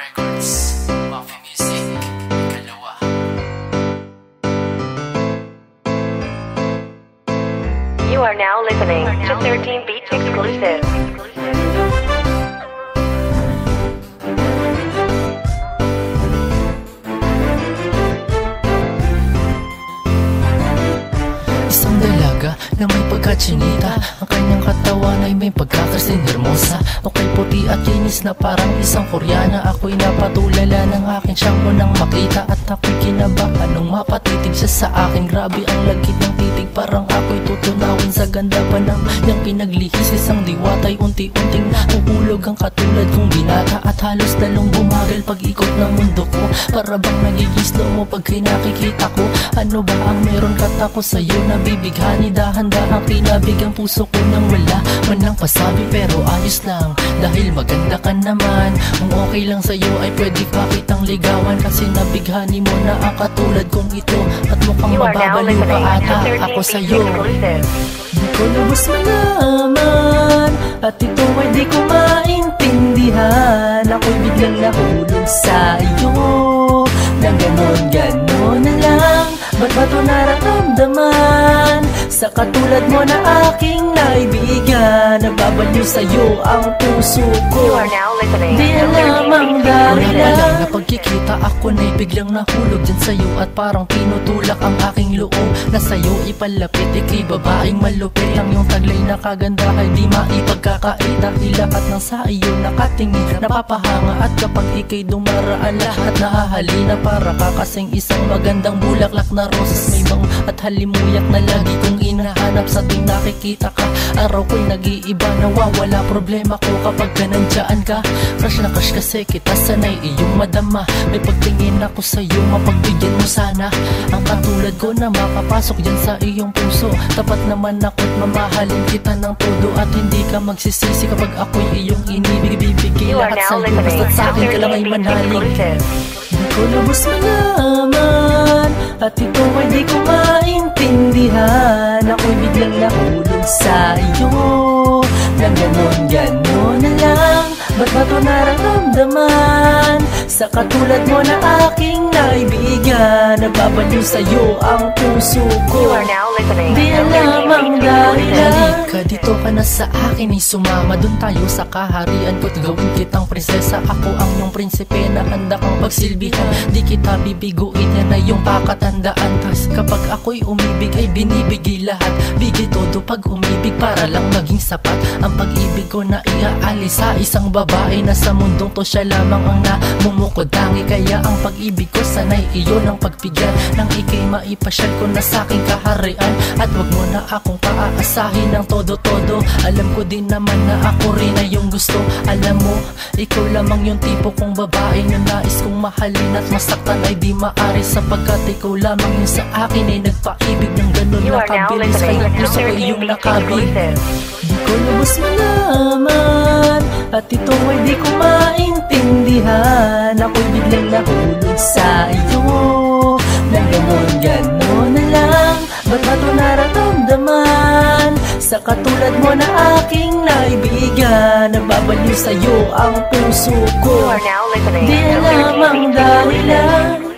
Records, Mafia Music, dalawa. You are now listening to 13 Beats Exclusive. Isang dalaga na may pagkatsinita, ang kanyang katawan ay may pagkakasing hermosa. Okay puti at linis na parang isang Koreana. Ako'y napatulala ng aking siyang unang makita, at ako'y kinabahan nung mapatitig siya sa akin. Grabe ang lagkit ng titig, parang ako'y tutunawin sa ganda pa ng niyang pinaglihis. Isang diwata'y unti-unting nahuhulog ang katulad kong binata, at halos lalong bumagal pag-ikot ng mundo ko. Para bang nagiging slow mo pag nakikita ko. Ano ba ang meron katapos sa'yo na bibighani? Dahan-dahang kinabig ang puso ko nang wala man lang pasabi, pero ayos lang dahil maganda ka naman. Kung okay lang sa'yo ay pwede pa kitang ligawan, kasi nabighani mo na ang katulad kong ito, at mukhang mababaliw pa ata ako sa'yo. Di ko lubos malaman, at ito ay di ko maintindihan. Ako'y biglang nahulog sa iyo nang ganon na lang. Ba't ba ito nararamdaman sa katulad mo na aking naibigan? Nagbabaliw sa'yo ang puso ko, di alam ang dahilan. Na pagkikita ako na'y biglang nahulog dyan sa'yo, at parang tinutulak ang aking loob na sa'yo ipalapit. Ika'y babaeng malupit, ang iyong taglay na kagandahan di maipagkakaita. Lahat ng sa iyo nakatingin, napapahanga, at kapag ika'y dumaraan lahat nahahalina. Para ka kasing isang magandang bulaklak na rosas, may bango at halimuyak na lagi kong hinahanap sa tuwing nakikita ka. Araw ko'y nag-iiba, nawawala problema ko kapag ka nandiyan ka. Crush na crush kasi kita, sanay iyong madama. May pagtingin ako sa'yo, mapagbigyan mo sana ang katulad ko na makapasok dyan sa iyong puso. Tapat naman ako't mamahalin kita ng todo, at hindi ka magsisisi kapag ako'y iyong inibig. Bibigay lahat sa'yo, basta't sa'kin ka lang ay manalig. Di ko lubos malaman, at ito ay di ko maintindihan. Ako'y biglang nahulog sa iyo nang ganon na lang. Ba't ba ito nararamdaman sa katulad mo na aking naibigan? Nagbabaliw sa'yo ang puso ko, di alam ang dahilan. Halika dito ka na sa akin, sumama dun tayo sa kaharian ko't gawin kitang prinsesa. Ako ang iyong prinsipe na handa kang pagsilbihan. Di kita bibiguin, yan na iyong pakatandaan. Tas kapag ako'y umibig ay binibigay lahat. Bigay todo pag umibig para lang maging sapat. Ang pag-ibig ko na iaalis sa isang babae na sa mundong to siya lamang ang namumukodangi. Kaya ang pag-ibig ko sanay iyon ang pagbigyan, nang ika'y maipasyal ko na sa aking kaharian. At wag mo na akong paaasahin ng todo-todo. Alam ko din naman na ako rin ay yung gusto. Alam mo, ikaw lamang yung tipo kong babae na nais kong mahalin at masaktan ay di maari, sapagkat ikaw lamang yung sa akin ay nagpaibig ng ganun na kabilis. Kaya puso ko iyong nakabig. Di ko lubos malaman, at ito ay di ko maintindihan. Ako'y biglang nahulog sa iyo nang ganon na lang. Ba't ba ito nararamdaman sa katulad mo na aking naibigan? Nagbabaliw sa'yo ang puso ko, di alam ang dahilan.